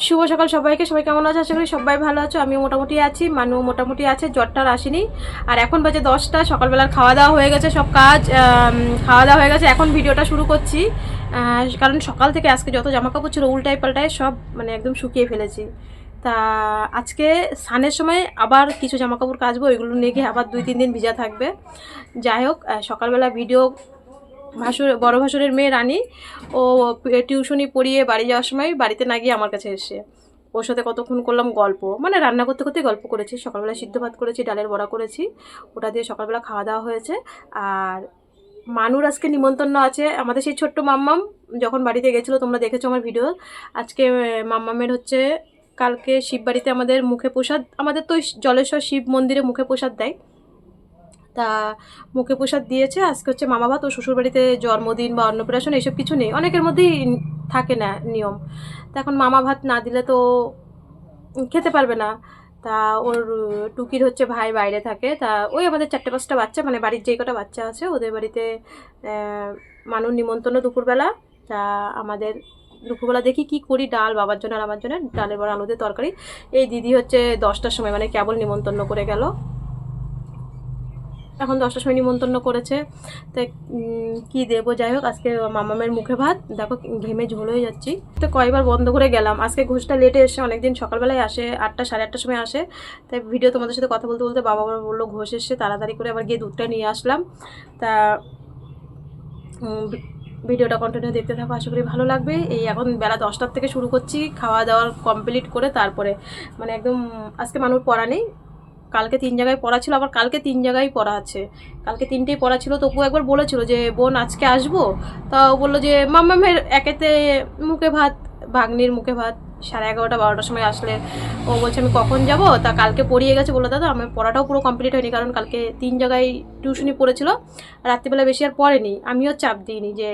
শুভ সকাল সবাইকে। সবাই কেমন আছে? আশা করি সবাই ভালো আছো। আমিও মোটামুটি আছি, মানু মোটামুটি আছে, জ্বরটার আসেনি। আর এখন বাজে 10টা, সকালবেলার খাওয়া দাওয়া হয়ে গেছে, সব কাজ খাওয়া দাওয়া হয়ে গেছে। এখন ভিডিওটা শুরু করছি, কারণ সকাল থেকে আজকে যত জামাকাপড় ছিল উল্টায় পাল্টায় সব মানে একদম শুকিয়ে ফেলেছি। তা আজকে স্নানের সময় আবার কিছু জামাকাপড় কাচবো, ওইগুলো নিয়ে গিয়ে আবার 2-3 দিন ভিজা থাকবে। যাই হোক, সকালবেলা ভিডিও বড় ভাসুরের মেয়ে রানী ও টিউশনি পড়িয়ে বাড়ি যাওয়ার সময় বাড়িতে না গিয়ে আমার কাছে এসে ওর সাথে কতক্ষণ করলাম গল্প, মানে রান্না করতে করতে গল্প করেছি। সকালবেলা সিদ্ধ ভাত করেছি, ডালের বড়া করেছি, ওটা দিয়ে সকালবেলা খাওয়া দাওয়া হয়েছে। আর মানুর আজকে নিমন্ত্রণ আছে, আমাদের সেই ছোট্ট মাম্মাম যখন বাড়িতে গেছিলো তোমরা দেখেছো আমার ভিডিও। আজকে মাম্মামের হচ্ছে কালকে শিব বাড়িতে আমাদের মুখে প্রসাদ, আমাদের তো জলেশ্বর শিব মন্দিরে মুখে প্রসাদ দেয়, তা মুখে প্রসাদ দিয়েছে। আজকে হচ্ছে মামা ভাত, ও শ্বশুরবাড়িতে জন্মদিন বা অন্নপ্রাশন এইসব কিছু নেই, অনেকের মধ্যেই থাকে না নিয়ম। তা এখন মামা ভাত না দিলে তো খেতে পারবে না। তা ওর টুকির হচ্ছে ভাই বাইরে থাকে, তা ওই আমাদের 4-5টা বাচ্চা, মানে বাড়ির যেই কটা বাচ্চা আছে ওদের বাড়িতে মানুষ নিমন্ত্রণ দুপুরবেলা। তা আমাদের দুপুরবেলা দেখি কি করি, ডাল বাবার জন্য আর আমার জন্য, ডালের বড়া আলুতে তরকারি। এই দিদি হচ্ছে 10টার সময় মানে কেবল নিমন্ত্রণ করে গেল, এখন 10টার সময় নিমন্ত্রণ করেছে। তাই কি দেবো, যাই হোক আজকে মামামের মুখে ভাত। দেখো ঘেমে ঝোল হয়ে যাচ্ছি, তো কয়বার বন্ধ করে গেলাম। আজকে ঘোষটা লেটে এসে, অনেকদিন সকালবেলায় আসে, 8টা 8:30টার সময় আসে। তাই ভিডিও তোমাদের সাথে কথা বলতে বলতে বাবা বললো ঘোষ এসে, তাড়াতাড়ি করে আবার গিয়ে দুধটা নিয়ে আসলাম। তা ভিডিওটা কন্টিনিউ দেখতে থাকো, আশা করি ভালো লাগবে। এই এখন বেলা 10টার থেকে শুরু করছি, খাওয়া দাওয়ার কমপ্লিট করে তারপরে মানে একদম আজকে মানুষ পড়া নেই। কালকে 3 জায়গায় পড়া ছিল, আবার কালকে 3 জায়গায় পড়া আছে। কালকে 3টেই পড়া ছিল, তবু একবার বলেছিল যে বোন আজকে আসবো, তাও বললো যে মাম্মামের একেতে মুখে ভাত, ভাগ্নির মুখে ভাত 11:30 12টার সময় আসলে। ও বলছে আমি কখন যাব, তা কালকে পড়িয়ে গেছে। বললো দাদা আমার পড়াটাও পুরো কমপ্লিট হয়নি, কারণ কালকে 3 জায়গায় টিউশনি পড়েছিল, রাত্রিবেলা বেশি আর পড়েনি। আমিও চাপ দিইনি যে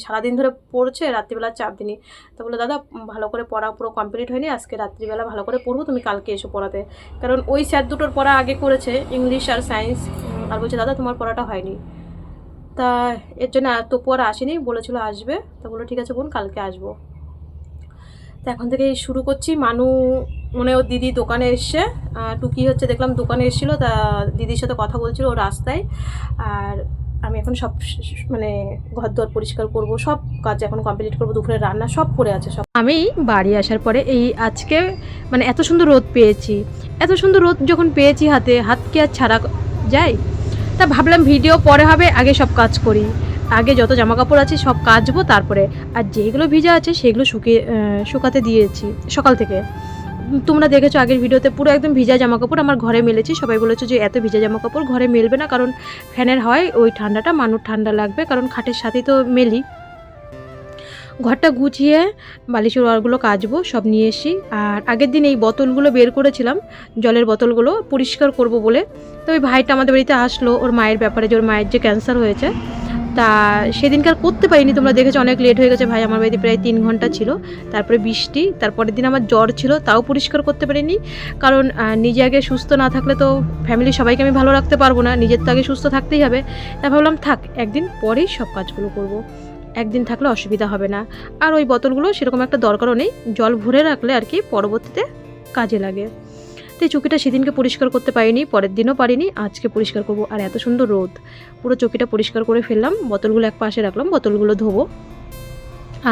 সারাদিন ধরে পড়ছে, রাত্রিবেলা চাপ দিনি। তো বললো দাদা ভালো করে পড়া পুরো কমপ্লিট হয়নি, আজকে রাত্রিবেলা ভালো করে পড়বো, তুমি কালকে এসো পড়াতে। কারণ ওই স্যার দুটোর পড়া আগে করেছে, ইংলিশ আর সায়েন্স। আর বলছে দাদা তোমার পড়াটা হয়নি। তা এর জন্য তপু আর আসেনি, বলেছিল আসবে। তা বললো ঠিক আছে বোন কালকে আসবো। তো এখন থেকে শুরু করছি। মানু মনে ওর দিদি দোকানে এসছে, টুকি হচ্ছে দেখলাম দোকানে এসেছিলো, তা দিদির সাথে কথা বলছিল ও রাস্তায়। আর আমি এখন সব মানে ঘর দর পরিষ্কার করব, সব কাজ এখন কমপ্লিট করব, দুপুরের রান্না সব পড়ে আছে সব। আমি বাড়ি আসার পরে এই আজকে মানে এত সুন্দর রোদ পেয়েছি, এত সুন্দর রোদ যখন পেয়েছি হাত কি আর ছাড়া যায়। তা ভাবলাম ভিডিও পরে হবে, আগে সব কাজ করি, আগে যত জামা কাপড় আছে সব কাচবো তারপরে। আর যেগুলো ভিজা আছে সেগুলো শুকাতে দিয়েছি সকাল থেকে। তোমরা দেখেছো আগের ভিডিওতে পুরো একদম ভিজা জামা কাপড় আমার ঘরে মেলেছি। সবাই বলেছো যে এত ভিজা জামা কাপড় ঘরে মেলবে না, কারণ ফ্যানের হাওয়ায় ওই ঠান্ডাটা মানুষ ঠান্ডা লাগবে, কারণ খাটের সাথেই তো মেলি। ঘরটা গুছিয়ে বালিশের ওয়ারগুলো কাচবো, সব নিয়ে এসি। আর আগের দিন এই বোতলগুলো বের করেছিলাম, জলের বোতলগুলো পরিষ্কার করব বলে। তো ওই ভাইটা আমাদের বাড়িতে আসলো ওর মায়ের ব্যাপারে, যে ওর মায়ের যে ক্যান্সার হয়েছে, তা সেদিনকার করতে পারিনি। তোমরা দেখেছো অনেক লেট হয়ে গেছে, ভাই আমার বাড়িতে প্রায় 3 ঘন্টা ছিল, তারপরে বৃষ্টি, তারপরের দিন আমার জ্বর ছিল, তাও পরিষ্কার করতে পারিনি। কারণ নিজে আগে সুস্থ না থাকলে তো ফ্যামিলির সবাইকে আমি ভালো রাখতে পারবো না, নিজের তো আগে সুস্থ থাকতেই হবে। তাই ভাবলাম থাক একদিন পরেই সব কাজগুলো করব, একদিন থাকলে অসুবিধা হবে না। আর ওই বোতলগুলো সেরকম একটা দরকারও নেই, জল ভরে রাখলে আর কি পরবর্তীতে কাজে লাগে। তো এই চৌকিটা সেদিনকে পরিষ্কার করতে পারিনি, পরের দিনও পারিনি, আজকে পরিষ্কার করব। আর এত সুন্দর রোদ, পুরো চৌকিটা পরিষ্কার করে ফেললাম, বোতলগুলো এক পাশে রাখলাম, বোতলগুলো ধোবো।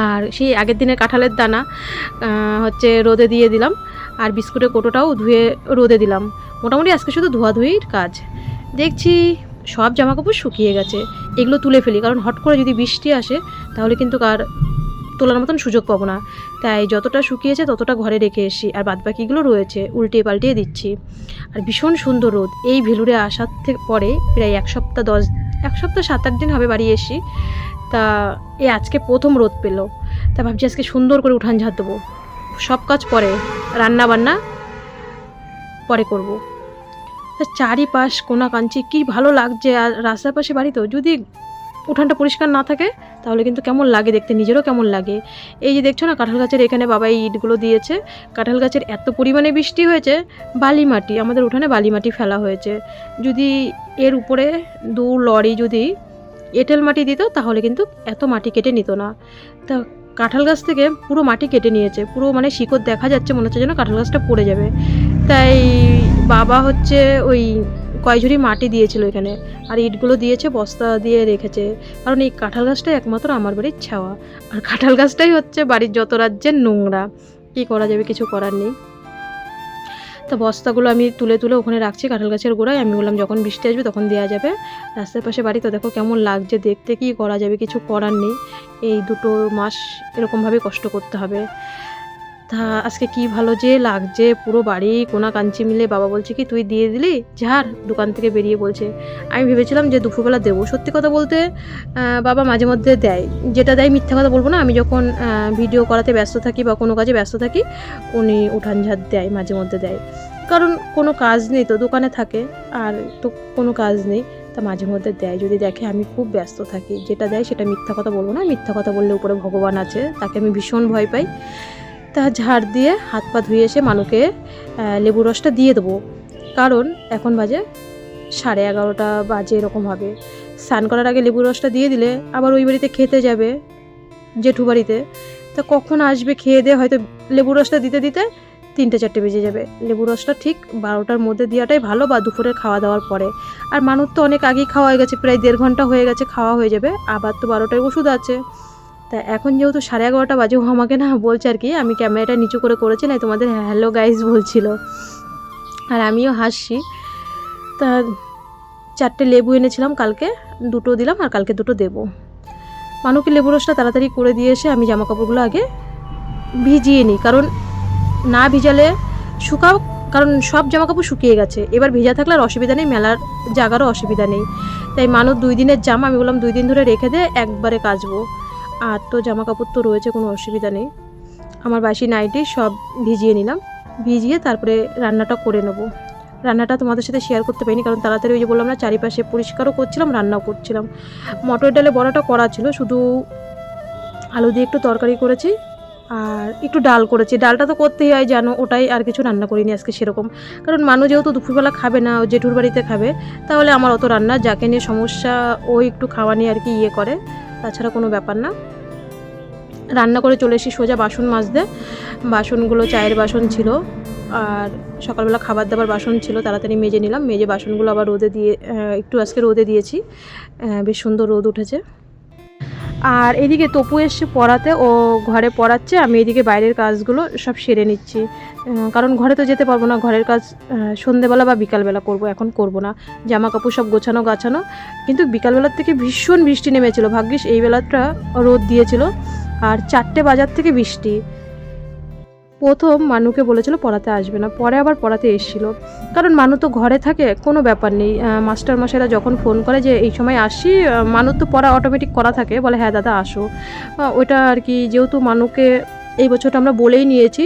আর সেই আগের দিনের কাঁঠালের দানা হচ্ছে রোদে দিয়ে দিলাম, আর বিস্কুটের কোটোটাও ধুয়ে রোদে দিলাম। মোটামুটি আজকে শুধু ধোয়াধুয়ির কাজ। দেখছি সব জামাকাপড় শুকিয়ে গেছে, এগুলো তুলে ফেলি, কারণ হট করে যদি বৃষ্টি আসে তাহলে কিন্তু আর তোলার মতন সুযোগ পাবো না। তাই যতটা শুকিয়েছে ততটা ঘরে রেখে এসি, আর বাদবাকিগুলো রয়েছে উল্টে পাল্টিয়ে দিচ্ছি। আর ভীষণ সুন্দর রোদ, এই ভেলুরে আসার থেকে পরে প্রায় এক সপ্তাহ 7-8 দিন হবে বাড়ি এসি। তা এই আজকে প্রথম রোদ পেলো, তা ভাবছি আজকে সুন্দর করে উঠান ঝাড় দেবো, সব কাজ পরে, রান্না বান্না পরে করব। চারিপাশ কোনা কাঞ্চি কি ভালো লাগছে। আর রাস্তার পাশে বাড়ি তো, যদি উঠানটা পরিষ্কার না থাকে তাহলে কিন্তু কেমন লাগে দেখতে, নিজেরও কেমন লাগে। এই যে দেখছো না কাঁঠাল গাছের এখানে বাবা এই ইটগুলো দিয়েছে, কাঁঠাল গাছের এত পরিমাণে বৃষ্টি হয়েছে, বালি মাটি, আমাদের উঠানে বালি মাটি ফেলা হয়েছে। যদি এর উপরে 2 লরি যদি এঁটেল মাটি দিত তাহলে কিন্তু এত মাটি কেটে নিত না। তা কাঁঠাল গাছ থেকে পুরো মাটি কেটে নিয়েছে, পুরো মানে শিকড় দেখা যাচ্ছে, মনে হচ্ছে যেন কাঁঠাল গাছটা পড়ে যাবে। তাই বাবা হচ্ছে ওই কয় ঝুড়ি মাটি দিয়েছিল এখানে, আর ইটগুলো দিয়েছে, বস্তা দিয়ে রেখেছে, কারণ এই কাঁঠাল গাছটাই একমাত্র আমার বাড়ির ছাওয়া, আর কাঁঠাল গাছটাই হচ্ছে বাড়ির যত রাজ্যের নোংরা। কী করা যাবে, কিছু করার নেই। তো বস্তাগুলো আমি তুলে তুলে ওখানে রাখছি কাঁঠাল গাছের গোড়ায়। আমি বললাম যখন বৃষ্টি আসবে তখন দেওয়া যাবে। রাস্তার পাশে বাড়ি তো দেখো কেমন লাগছে দেখতে, কী করা যাবে, কিছু করার নেই। এই 2 মাস এরকমভাবে কষ্ট করতে হবে। তা আজকে কি ভালো যে লাগছে, পুরো বাড়ি কোনা কাঞ্চি মিলে। বাবা বলছে কি তুই দিয়ে দিলি ঝাড়, দোকান থেকে বেরিয়ে বলছে। আমি ভেবেছিলাম যে দুপুরবেলা দেবো। সত্যি কথা বলতে বাবা মাঝে মধ্যে দেয়, যেটা দেয় মিথ্যা কথা বলবো না। আমি যখন ভিডিও করাতে ব্যস্ত থাকি বা কোনো কাজে ব্যস্ত থাকি, উনি উঠান ঝাড় দেয়, মাঝে মধ্যে দেয়। কারণ কোনো কাজ নেই তো, দোকানে থাকে, আর তো কোনো কাজ নেই, তা মাঝে মধ্যে দেয় যদি দেখে আমি খুব ব্যস্ত থাকি। যেটা দেয় সেটা মিথ্যা কথা বলবো না, মিথ্যা কথা বললে উপরে ভগবান আছে, তাকে আমি ভীষণ ভয় পাই। তা ঝাড় দিয়ে হাত পা ধুয়ে এসে মানুকে লেবু রসটা দিয়ে দেবো, কারণ এখন বাজে 11:30 বাজে এরকম হবে। স্নান করার আগে লেবু রসটা দিয়ে দিলে আবার ওই বাড়িতে খেতে যাবে, জেঠু বাড়িতে। তা কখন আসবে খেয়ে দিয়ে, হয়তো লেবু রসটা দিতে দিতে 3-4 বেজে যাবে। লেবু রসটা ঠিক 12টার মধ্যে দেওয়াটাই ভালো, বা দুপুরের খাওয়া দাওয়ার পরে। আর মানুষ তো অনেক আগেই খাওয়া হয়ে গেছে, প্রায় 1.5 ঘন্টা হয়ে গেছে খাওয়া হয়ে যাবে, আবার তো 12টায় ওষুধ আছে। তা এখন যেহেতু 11:30 বাজে, ও আমাকে না বলছে আর কি, আমি ক্যামেরাটা নিচু করে করেছি, না তোমাদের হ্যালো গাইজ বলছিল, আর আমিও হাসছি। তা 4টে লেবু এনেছিলাম, কালকে 2টো দিলাম, আর কালকে 2টো দেবো। মানুষকে লেবু রসটা তাড়াতাড়ি করে দিয়ে এসে আমি জামা কাপড়গুলো আগে ভিজিয়ে নিই, কারণ না ভিজালে শুকাও, কারণ সব জামা কাপড় শুকিয়ে গেছে। এবার ভেজা থাকলে আর অসুবিধা নেই, মেলার জায়গারও অসুবিধা নেই। তাই মানুষ 2 দিনের জামা, আমি বললাম 2 দিন ধরে রেখে দে, একবারে কাচবো। আর তো জামা কাপড় তো রয়েছে, কোনো অসুবিধা নেই। আমার বাসি নাইটি সব ভিজিয়ে নিলাম, ভিজিয়ে তারপরে রান্নাটা করে নেব। রান্নাটা তোমাদের সাথে শেয়ার করতে পারিনি, কারণ তাড়াতাড়ি ওই যে বললাম না, চারিপাশে পরিষ্কারও করছিলাম, রান্নাও করছিলাম। মটর ডালে বড়াটা করা ছিল, শুধু আলু দিয়ে একটু তরকারি করেছি, আর একটু ডাল করেছি। ডালটা তো করতেই হয় জানো, ওটাই, আর কিছু রান্না করিনি আজকে সেরকম। কারণ মানুষ যেহেতু দুপুরবেলা খাবে না, ও জেঠুর বাড়িতে খাবে, তাহলে আমার অত রান্না, যাকে নিয়ে সমস্যা ও একটু খাওয়া নিয়ে আর কি ইয়ে করে, তাছাড়া কোনো ব্যাপার না। রান্না করে চলে এসেছি সোজা বাসন মাজতে। বাসনগুলো চায়ের বাসন ছিল, আর সকালবেলা খাবার দাবার বাসন ছিল, তাড়াতাড়ি মেজে নিলাম। মেজে বাসনগুলো আবার রোদে দিয়ে, একটু আজকে রোদে দিয়েছি, বেশ সুন্দর রোদ উঠেছে। আর এদিকে তপু এসছে পড়াতে, ও ঘরে পড়াচ্ছে, আমি এদিকে বাইরের কাজগুলো সব সেরে নিচ্ছি। কারণ ঘরে তো যেতে পারবো না, ঘরের কাজ সন্ধেবেলা বা বিকালবেলা করব, এখন করব না। জামা কাপড় সব গোছানো গাছানো, কিন্তু বিকালবেলার থেকে ভীষণ বৃষ্টি নেমেছিল, ভাগ্যিস এই বেলাটা রোদ দিয়েছিল। আর 4টে বাজার থেকে বৃষ্টি। প্রথম মানুকে বলেছিল পড়াতে আসবে না, পরে আবার পড়াতে এসেছিলো। কারণ মানু তো ঘরে থাকে, কোনো ব্যাপার নেই। মাস্টার মশাইরা যখন ফোন করে যে এই সময় আসি, মানুর তো পড়া অটোমেটিক করা থাকে, বলে হ্যাঁ দাদা আসো। ওইটা আর কি, যেহেতু মানুকে এই বছরটা আমরা বলেই নিয়েছি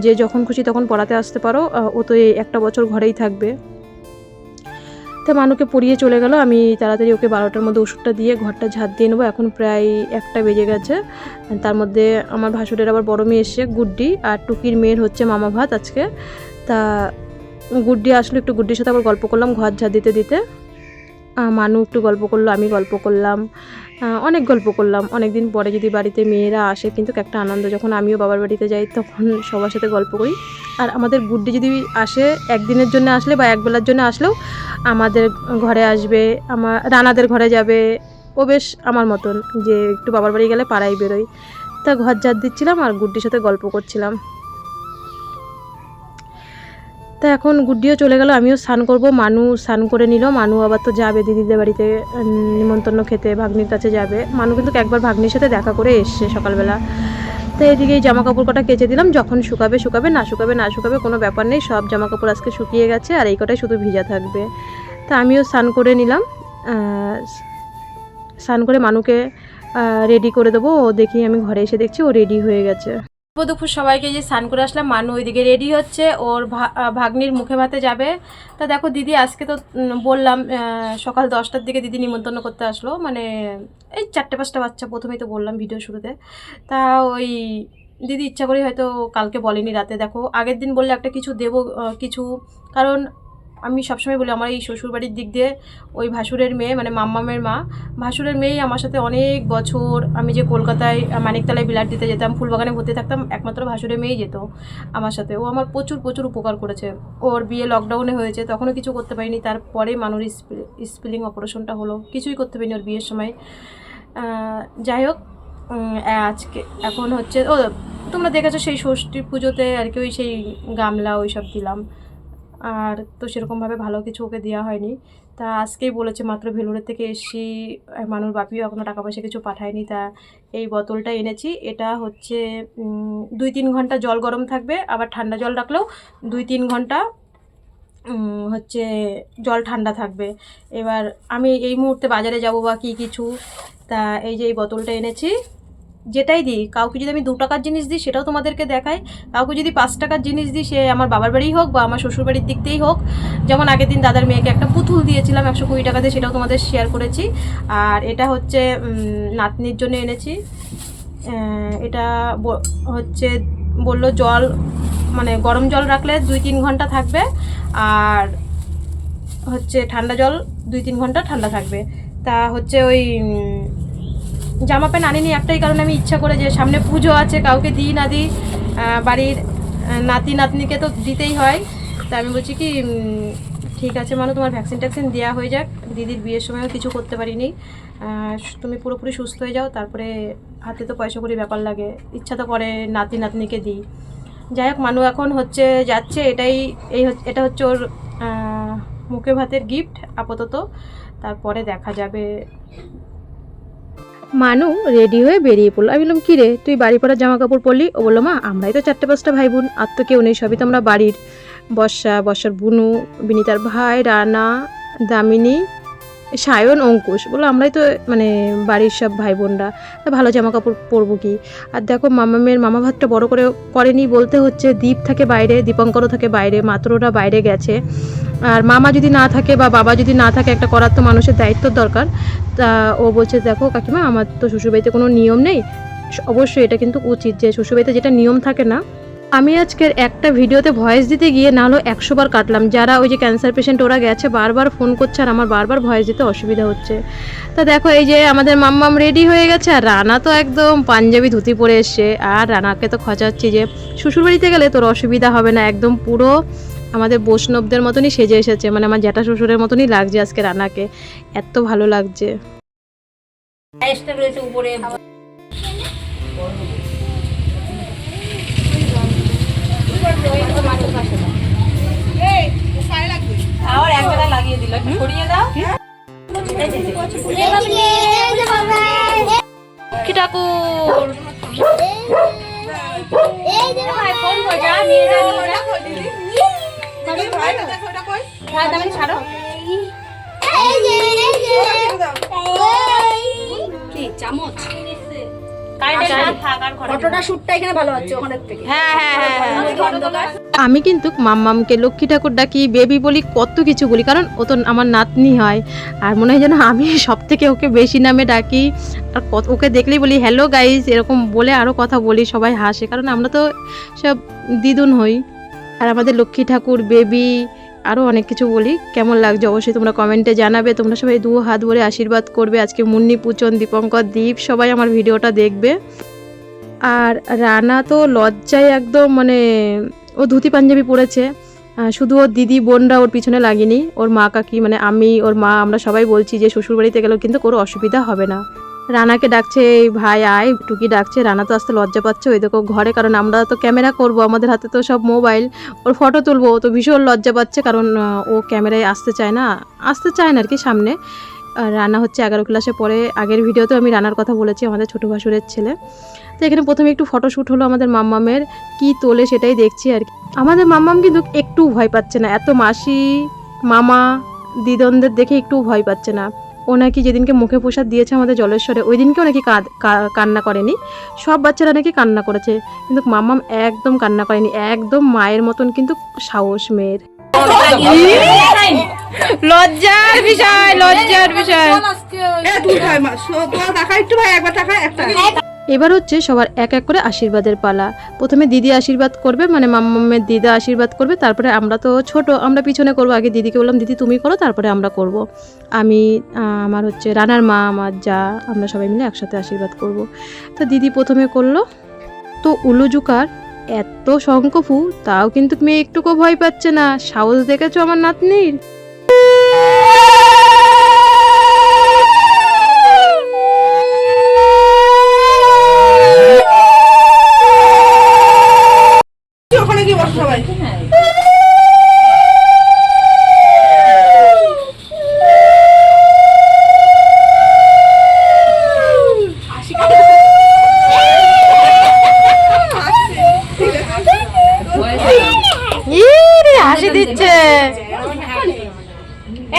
যে যখন খুশি তখন পড়াতে আসতে পারো, ও তো এই একটা বছর ঘরেই থাকবে। তা মানুকে পড়িয়ে চলে গেল। আমি তাড়াতাড়ি ওকে 12টার মধ্যে ওষুধটা দিয়ে ঘরটা ঝাঁট দিয়ে নেবো। এখন প্রায় 1টা বেজে গেছে। তার মধ্যে আমার ভাসুরের আবার বড় মেয়ে এসছে, গুড্ডি, আর টুকির মেয়ের হচ্ছে মামা ভাত আজকে। তা গুড্ডি আসলো, একটু গুড্ডির সাথে আবার গল্প করলাম ঘর ঝাঁট দিতে দিতে। মানু একটু গল্প করলো, আমি গল্প করলাম, অনেক গল্প করলাম। অনেক দিন পরে যদি বাড়িতে মেয়েরা আসে কিন্তু একটা আনন্দ, যখন আমিও বাবার বাড়িতে যাই তখন সবার সাথে গল্প করি। আর আমাদের গুড্ডি যদি আসে, একদিনের জন্য আসলে বা একবেলার জন্য আসলেও আমাদের ঘরে আসবে, আমার রানাদের ঘরে যাবে। ও বেশ আমার মতন, যে একটু বাবার বাড়ি গেলে পাড়ায় বেরোই। তা ঘর ঝাড় দিচ্ছিলাম আর গুড্ডির সাথে গল্প করছিলাম। তা এখন গুড্ডিও চলে গেল, আমিও স্নান করবো। মানু স্নান করে নিল, মানু আবার তো যাবে দিদিদের বাড়িতে নিমন্ত্রণ খেতে, ভাগ্নির কাছে যাবে। মানু কিন্তু একবার ভাগ্নির সাথে দেখা করে এসছে সকালবেলা। তো এদিকে এই জামা কাপড় কটা কেচে দিলাম, যখন শুকাবে শুকাবে, না শুকাবে না শুকাবে, কোনো ব্যাপার নেই। সব জামা কাপড় আজকে শুকিয়ে গেছে, আর এই কটাই শুধু ভিজা থাকবে। তা আমিও স্নান করে নিলাম, স্নান করে মানুকে রেডি করে দেবো। ও দেখি, আমি ঘরে এসে দেখছি ও রেডি হয়ে গেছে। দুপুর সবাইকে যে স্নান করে আসলাম, মানু ওইদিকে রেডি হচ্ছে, ওর ভাগ্নির মুখে ভাতে যাবে। তা দেখো দিদি আজকে তো বললাম সকাল 10টার দিকে দিদি নিমন্ত্রণ করতে আসলো, মানে এই 4-5টা বাচ্চা, প্রথমেই তো বললাম ভিডিও শুরুতে। তা ওই দিদি ইচ্ছা করে হয়তো কালকে বলেনি রাতে, দেখো আগের দিন বললে একটা কিছু দেবো কিছু, কারণ আমি সবসময় বলি আমার এই শ্বশুরবাড়ির দিক দিয়ে ওই ভাসুরের মেয়ে মানে মাম্মামের মা ভাসুরের মেয়েই আমার সাথে অনেক বছর আমি যে কলকাতায় মানিকতলায় বিলাট দিতে যেতাম ফুলবাগানে ভর্তি থাকতাম একমাত্র ভাসুরের মেয়েই যেত আমার সাথে। ও আমার প্রচুর প্রচুর উপকার করেছে। ওর বিয়ে লকডাউনে হয়েছে, তখনও কিছু করতে পারিনি, তারপরে মানুষ স্পিলিং অপারেশনটা হলো, কিছুই করতে পারিনি ওর বিয়ের সময়। যাই হোক, আজকে এখন হচ্ছে ও তোমরা দেখেছো সেই ষষ্ঠী পুজোতে আর কি ওই সেই গামলা ওই সব দিলাম, আর তো সেরকমভাবে ভালো কিছু ওকে দেওয়া হয়নি। তা আজকেই বলেছে মাত্র ভেলুরের থেকে এসছি, মানুষ বাপিও এখনও টাকা পয়সা কিছু পাঠায়নি। তা এই বোতলটা এনেছি, এটা হচ্ছে 2-3 ঘন্টা জল গরম থাকবে, আবার ঠান্ডা জল রাখলেও 2-3 ঘন্টা হচ্ছে জল ঠান্ডা থাকবে। এবার আমি এই মুহূর্তে বাজারে যাব বা কি কিছু, তা এই যে এই বোতলটা এনেছি, যেটাই দিই কাউকে যদি আমি 2 টাকার জিনিস দিই সেটাও তোমাদেরকে দেখাই, কাউকে যদি 5 টাকার জিনিস দিই সে আমার বাবার বাড়িই হোক বা আমার শ্বশুরবাড়ির দিক দিয়েই হোক। যেমন আগের দিন দাদার মেয়েকে একটা পুতুল দিয়েছিলাম 120 টাকা দিয়ে, সেটাও তোমাদের শেয়ার করেছি। আর এটা হচ্ছে নাতনির জন্য এনেছি, এটা হচ্ছে বললো জল মানে গরম জল রাখলে 2-3 ঘন্টা থাকবে, আর হচ্ছে ঠান্ডা জল 2-3 ঘন্টা ঠান্ডা থাকবে। তা হচ্ছে ওই জামা প্যান্ট আনিনি একটাই কারণ, আমি ইচ্ছা করে যে সামনে পুজো আছে, কাউকে দিই না দিই বাড়ির নাতি নাতনিকে তো দিতেই হয়। তা আমি বলছি কি ঠিক আছে মানু, তোমার ভ্যাকসিন ট্যাকসিন দেওয়া হয়ে যাক, দিদির বিয়ের সময়ও কিছু করতে পারিনি, তুমি পুরোপুরি সুস্থ হয়ে যাও, তারপরে হাতে তো পয়সা করি ব্যাপার লাগে, ইচ্ছা তো করে নাতি নাতনিকে দিই। যাই হোক মানু এখন হচ্ছে যাচ্ছে, এটা হচ্ছে ওর মুখে ভাতের গিফট আপাতত, তারপরে দেখা যাবে। মানু রেডি হয়ে বেরিয়ে পড়লো। আমি বললাম কী রে তুই বাড়ি পড়ার জামা কাপড় পরলি? ও বললো মা আমরাই তো 4-5টা ভাই বোন, আর তো কেউ নেই, সবই তো আমরা বাড়ির। বর্ষার বুনু, বিনিতার ভাই, রানা, দামিনী, সায়ন, অঙ্কুশ, বললো আমরাই তো মানে বাড়ির সব ভাই বোনরা, ভালো জামা কাপড় পরবো কি। আর দেখো মামামের মামা ভাতটা বড় করে করেনি বলতে হচ্ছে, দীপ থাকে বাইরে, দীপঙ্করও থাকে বাইরে, মাত্র ওরা বাইরে গেছে। আর মামা যদি না থাকে বা বাবা যদি না থাকে একটা করার তো মানুষের দায়িত্বর দরকার। তা ও বলছে দেখো কাকিমা আমার তো শ্বশুরবাড়িতে কোনো নিয়ম নেই, অবশ্যই এটা কিন্তু উচিত যে শ্বশুরবাড়িতে যেটা নিয়ম থাকে না। আমি আজকের একটা ভিডিওতে ভয়েস দিতে গিয়ে না হলো 100 বার কাটলাম। যারা ওই যে ক্যান্সার পেশেন্ট ওরা গেছে বারবার ফোন করছে আর আমার বারবার ভয়েস দিতে অসুবিধা হচ্ছে। তা দেখো এই যে আমাদের মাম্মাম রেডি হয়ে গেছে, আর রানা তো একদম পাঞ্জাবি ধুতি পরে এসছে, আর রানাকে তো খচাচ্ছি যে শ্বশুরবাড়িতে গেলে তোর অসুবিধা হবে না, একদম পুরো আমাদের বৈষ্ণবদের মতনই সেজে এসেছে, মানে আমার জ্যাঠা শ্বশুরের মতনই লাগছে আজকে রানাকে, এত ভালো লাগছে। উপরে আর এক জায়গায় লাগিয়ে দিল, একটু সরিয়ে দাও। কি ঠাকুর চামচ আমি কিন্তু মাম্মামকে লক্ষ্মী ঠাকুর ডাকি, বেবি বলি, কত কিছু বলি, কারণ ও তো আমার নাতনি হয়, আর মনে হয় যেন আমি সব থেকে ওকে বেশি নামে ডাকি। আর ওকে দেখলেই বলি হ্যালো গাইস, এরকম বলে আরও কথা বলি, সবাই হাসে, কারণ আমরা তো সব দিদুন হই। আর আমাদের লক্ষ্মী ঠাকুর, বেবি, আরও অনেক কিছু বলি। কেমন লাগছে অবশ্যই তোমরা কমেন্টে জানাবে। তোমরা সবাই 2 হাত ভরে আশীর্বাদ করবে। আজকে মুন্নি, পুচন, দীপঙ্কর, দীপ সবাই আমার ভিডিওটা দেখবে। আর রানা তো লজ্জায় একদম মানে ও ধুতি পাঞ্জাবি পরেছে, শুধু ওর দিদি বোনরা ওর পিছনে লাগেনি, ওর মা কাকি মানে আমি ওর মা আমরা সবাই বলছি যে শ্বশুরবাড়িতে গেলেও কিন্তু কোনো অসুবিধা হবে না। রানাকে ডাকছে এই ভাই আয়, টুকি ডাকছে, রানা তো আসতে লজ্জা পাচ্ছে ওই দেখো ঘরে, কারণ আমরা তো ক্যামেরা করব, আমাদের হাতে তো সব মোবাইল, ওর ফটো তুলবো, তো ভীষণ লজ্জা পাচ্ছে, কারণ ও ক্যামেরায় আসতে চায় না আর কি সামনে। রানা হচ্ছে 11 ক্লাসে পড়ে, আগের ভিডিওতে আমি রানার কথা বলেছি, আমাদের ছোটো ভাসুরের ছেলে। তো এখানে প্রথমে একটু ফটোশ্যুট হলো আমাদের মাম্মামের, কি তোলে সেটাই দেখছি আর কি। আমাদের মাম্মাম কিন্তু একটু ভয় পাচ্ছে না, এত মাসি মামা দিদনদের দেখে একটু ভয় পাচ্ছে না। ও নাকি যেদিনকে মুখে প্রসাদ দিয়েছে আমাদের জলেশ্বরে, ওই দিনকেও নাকি কান্না করেনি, সব বাচ্চারা নাকি কান্না করেছে, কিন্তু মাম্মাম একদম কান্না করেনি, একদম মায়ের মতন কিন্তু সাহস মেয়ের। লজ্জার বিষয় এবার হচ্ছে সবার এক এক করে আশীর্বাদের পালা। প্রথমে দিদি আশীর্বাদ করবে, মানে মাম্মামের দিদা আশীর্বাদ করবে, তারপরে আমরা তো ছোট, আমরা পিছনে করব। আগে দিদিকে বললাম দিদি তুমি করো, তারপরে আমরা করব। আমি আমার হচ্ছে রানার মা, আমার যা, আমরা সবাই মিলে একসাথে আশীর্বাদ করব। তো দিদি প্রথমে করলো। তো উলুজুকার এত শঙ্কফু, তাও কিন্তু মেয়ে একটুকু ভয় পাচ্ছে না। সাহস দেখেছো আমার নাতনির? হাসি দিচ্ছে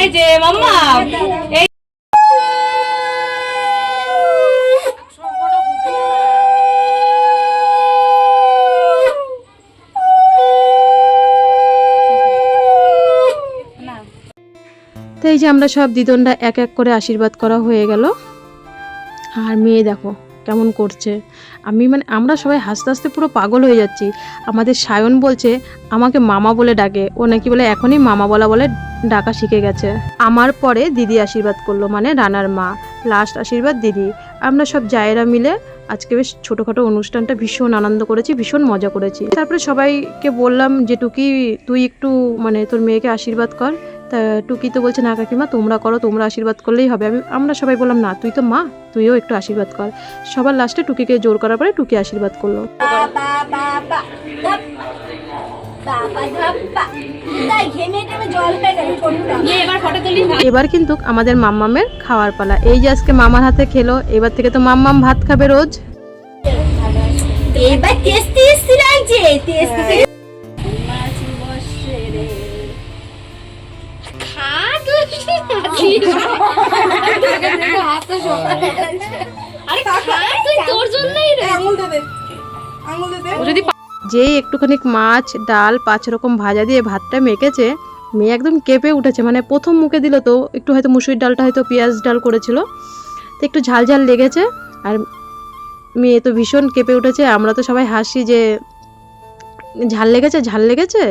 এই যে মাম্মা। এই তো এই যে আমরা সব দিদনরা এক এক করে আশীর্বাদ করা হয়ে গেল। আর মেয়ে দেখো কেমন করছে। আমরা সবাই হাসতে হাসতে পুরো পাগল হয়ে যাচ্ছি। আমাদের সায়ন বলছে আমাকে মামা বলে ডাকে, ও নাকি বলে এখনই মামা বলে ডাকা শিখে গেছে। আমার পরে দিদি আশীর্বাদ করলো, মানে রানার মা, লাস্ট আশীর্বাদ দিদি। আমরা সব জায়েরা মিলে আজকে বেশ ছোটোখাটো অনুষ্ঠানটা ভীষণ আনন্দ করেছি, ভীষণ মজা করেছি। তারপরে সবাইকে বললাম যে টুকি তুই একটু মানে তোর মেয়েকে আশীর্বাদ কর। তা টুকি তো বলছে না কাকিমা তোমরা করো, তোমরা আশীর্বাদ করলেই হবে। আমরা সবাই বললাম না তুই তো মা, তুইও একটু আশীর্বাদ কর। সবার লাস্টে টুকিকে জোর করার পরে টুকি আশীর্বাদ করলো। এবার কিন্তু আমাদের মাম্মামের খাওয়ার পালা। এই যে আজকে মামার হাতে খেলো, এবার থেকে তো মাম্মাম ভাত খাবে রোজ। এবার টেস্টি টেস্টি লাগছে, টেস্টি যে একটুখানি মাছ ডাল 5 রকম ভাজা দিয়ে ভাতটা মেখেছে, মেয়ে একদম কেঁপে উঠেছে। মানে প্রথম মুখে দিল তো একটু হয়তো মুসুরির ডালটা হয়তো পেঁয়াজ ডাল করেছিল, তো একটু ঝাল ঝাল লেগেছে। আর মেয়ে তো ভীষণ কেঁপে উঠেছে। আমরা তো সবাই হাসি যে ঝাল লেগেছে ঝাল লেগেছে।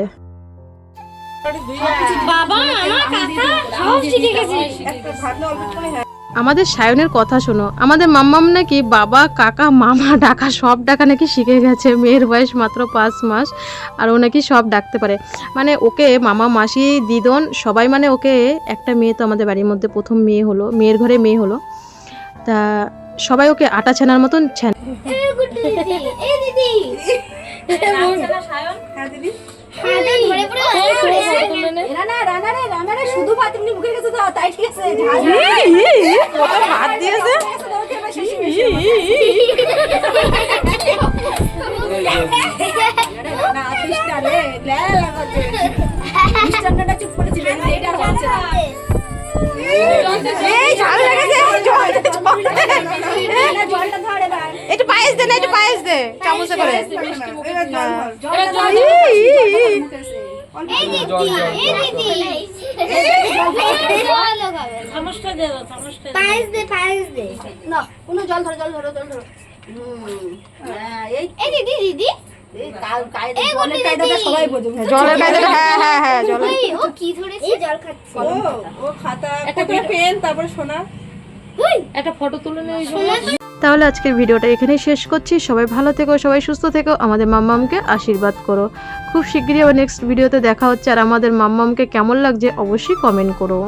আমাদের সায়নের কথা শোনো, আমাদের মাম্মাম নাকি বাবা কাকা মামা ডাকা সব ডাকা নাকি শিখে গেছে। মেয়ের বয়স মাত্র 5 মাস আর ও নাকি সব ডাকতে পারে। মানে ওকে মামা মাসি দিদন সবাই, মানে ওকে একটা মেয়ে তো আমাদের বাড়ির মধ্যে প্রথম মেয়ে হলো, মেয়ের ঘরে মেয়ে হলো, তা সবাই ওকে আটা ছানার মতন শুধু ভাত এমনি মুখে গেছে তো তাই ঠিক আছে। ভাত দিয়েছে একটু পায়েস দে না, একটু পায়েস দে চামচে করে। জলের কায়দাটা, হ্যাঁ হ্যাঁ হ্যাঁ জলের কি ধরেছে জল খাচ্ছে ও খাতা একটা করে পেন, তারপরে সোনা একটা ফটো তুলে নেই। তাহলে আজকের ভিডিওটা এখানেই শেষ করছি। সবাই ভালো থেকো, সবাই সুস্থ থেকো, আমাদের মাম্মামকে আশীর্বাদ করো। খুব শিগগিরই আবার নেক্সট ভিডিওতে দেখা হচ্ছে। আর আমাদের মাম্মামকে কেমন লাগছে অবশ্যই কমেন্ট করো।